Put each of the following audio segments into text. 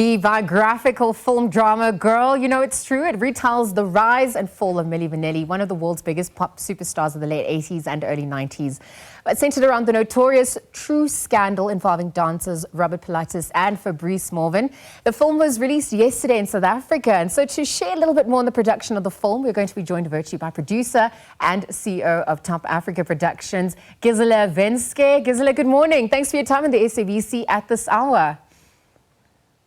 The biographical film drama Girl, you know it's true, it retells the rise and fall of Milli Vanilli, one of the world's biggest pop superstars of the late 80s and early 90s. But centered around the notorious true scandal involving dancers Robert Pilatus and Fabrice Morvan. The film was released yesterday in South Africa, and so to share a little bit more on the production of the film, we're going to be joined virtually by producer and CEO of TOP Afrika Productions, Giselher Venzke. Giselher, good morning. Thanks for your time in the SABC at this hour.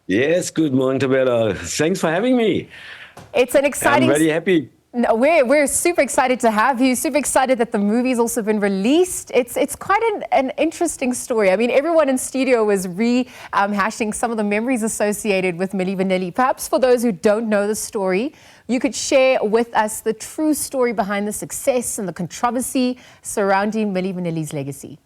Yes, good morning, Tabella. Thanks for having me. It's an exciting... I'm very happy. No, we're super excited to have you, super excited that the movie's also been released. It's quite an interesting story. I mean, everyone in studio was rehashing some of the memories associated with Milli Vanilli. Perhaps for those who don't know the story, you could share with us the true story behind the success and the controversy surrounding Milli Vanilli's legacy.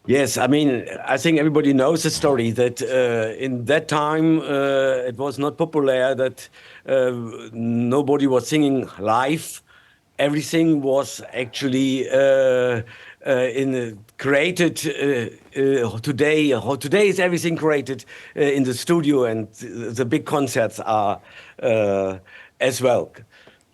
Yes, I mean, I think everybody knows the story that in that time it was not popular, that nobody was singing live. Everything was actually created today. Today is everything created in the studio, and the big concerts are as well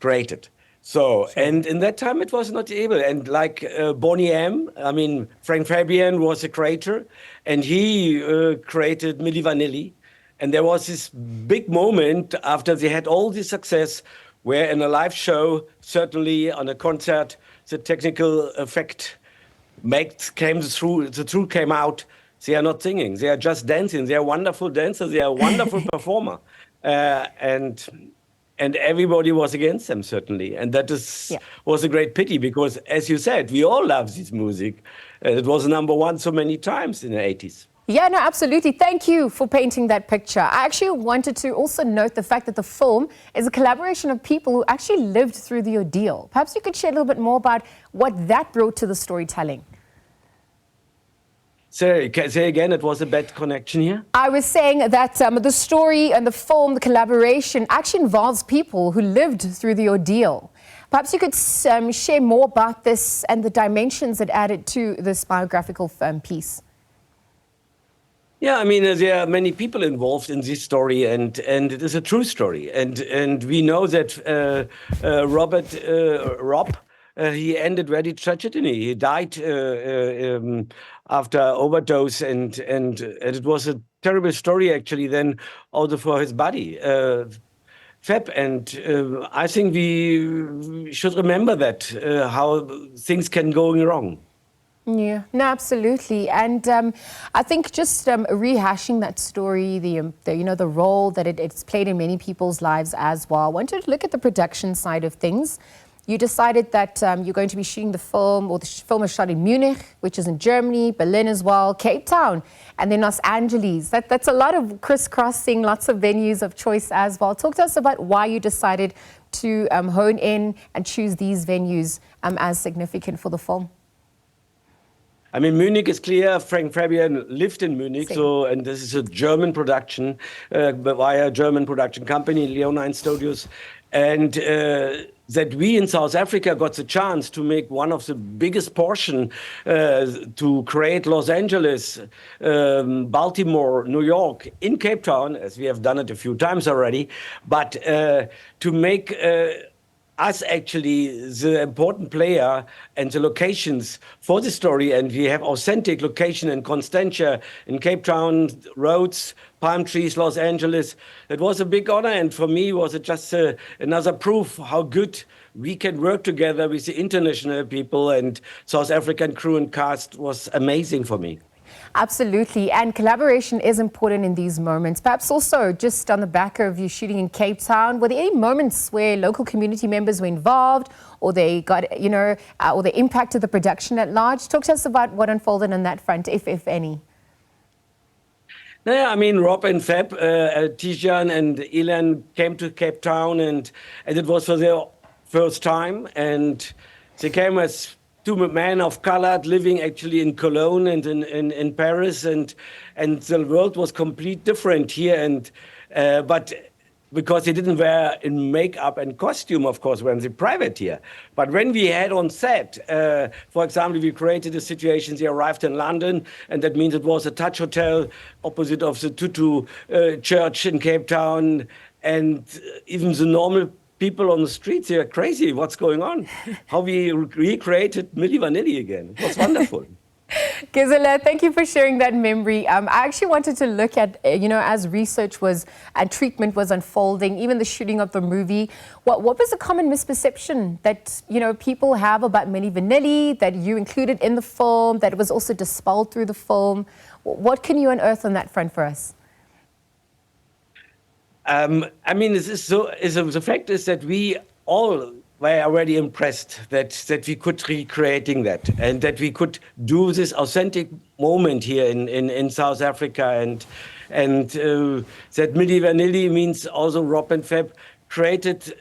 created. So, and in that time it was not able. And like Bonnie M, I mean, Frank Fabian was a creator, and he created Milli Vanilli. And there was this big moment after they had all this success, where in a live show, certainly on a concert, the technical effect came through, the truth came out. They are not singing, they are just dancing. They are wonderful dancers, they are a wonderful performer. And everybody was against them, certainly. And that was a great pity, because, as you said, we all love this music. It was #1 so many times in the 80s. Yeah, no, absolutely. Thank you for painting that picture. I actually wanted to also note the fact that the film is a collaboration of people who actually lived through the ordeal. Perhaps you could share a little bit more about what that brought to the storytelling. Say again, it was a bad connection here? I was saying that the story and the film, the collaboration, actually involves people who lived through the ordeal. Perhaps you could share more about this and the dimensions it added to this biographical piece. Yeah, I mean, there are many people involved in this story, and it is a true story. And we know that Rob, he ended very tragically. He died after overdose, and it was a terrible story, actually, then also for his body. Fab, and I think we should remember that, how things can go wrong. Yeah, no, absolutely. And I think just rehashing that story, the role that it's played in many people's lives as well. I wanted to look at the production side of things. You decided that you're going to be shooting the film, or the film is shot in Munich, which is in Germany, Berlin as well, Cape Town, and then Los Angeles. That's a lot of crisscrossing, lots of venues of choice as well. Talk to us about why you decided to hone in and choose these venues as significant for the film. I mean, Munich is clear. Frank Fabian lived in Munich, and this is a German production via a German production company, Leonine Studios, and that we in South Africa got the chance to make one of the biggest portion to create Los Angeles, Baltimore, New York, in Cape Town, as we have done it a few times already, but to make us actually the important player and the locations for the story. And we have authentic location in Constantia, in Cape Town, Rhodes, palm trees, Los Angeles. It was a big honor, and for me was it just another proof how good we can work together with the international people, and South African crew and cast was amazing for me. Absolutely, and collaboration is important in these moments. Perhaps also just on the back of you shooting in Cape Town, were there any moments where local community members were involved, or they got, or they impacted the production at large? Talk to us about what unfolded on that front, if any. Yeah, I mean, Rob and Fab, Tijan and Ilan came to Cape Town, and it was for their first time, and they came as two men of color living actually in Cologne and in Paris, and the world was completely different here. And but because he didn't wear in makeup and costume, of course, when the privateer. But when we had on set, for example, we created a situation, they arrived in London, and that means it was a Touch Hotel opposite of the Tutu Church in Cape Town, and even the normal people on the streets, they are crazy. What's going on? How we recreated Milli Vanilli again. It was wonderful. Giselher, thank you for sharing that memory. I actually wanted to look at, as research was and treatment was unfolding, even the shooting of the movie, what was a common misperception that, people have about Milli Vanilli, that you included in the film, that it was also dispelled through the film? What can you unearth on that front for us? The fact is that we all were already impressed that we could recreating that, and that we could do this authentic moment here in South Africa, and that Milli Vanilli means also Rob and Fab created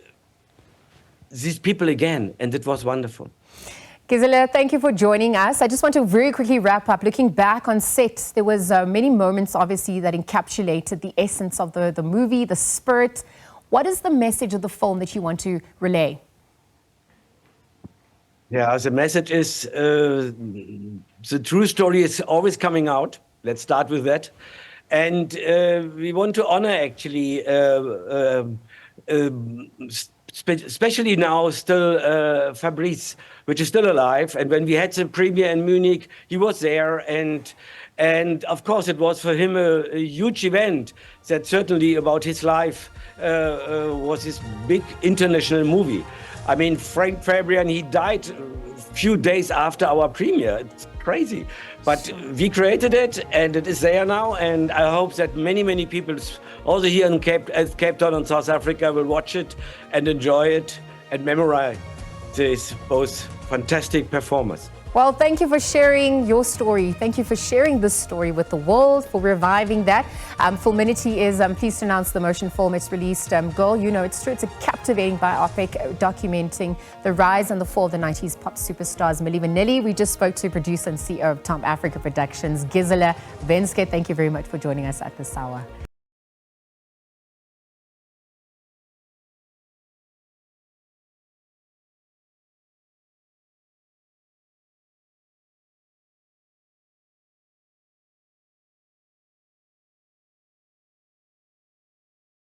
these people again, and it was wonderful. Giselher, thank you for joining us. I just want to very quickly wrap up. Looking back on set, there was many moments, obviously, that encapsulated the essence of the movie, the spirit. What is the message of the film that you want to relay? Yeah, the message is the true story is always coming out. Let's start with that. And we want to honor, actually, especially now still Fabrice, which is still alive. And when we had the premiere in Munich, he was there. And of course, it was for him a huge event that certainly about his life was this big international movie. I mean, Frank Fabian, he died a few days after our premiere. It's crazy. But we created it, and it is there now. And I hope that many, many people, also here in Cape Town and South Africa, will watch it and enjoy it and memorize these both fantastic performers. Well, thank you for sharing your story. Thank you for sharing this story with the world, for reviving that. Filminity is pleased to announce the motion film. It's released, Girl, You Know It's True. It's a captivating biopic documenting the rise and the fall of the 90s pop superstars Milli Vanilli. We just spoke to producer and CEO of TOP Afrika Productions, Giselher Venzke. Thank you very much for joining us at this hour.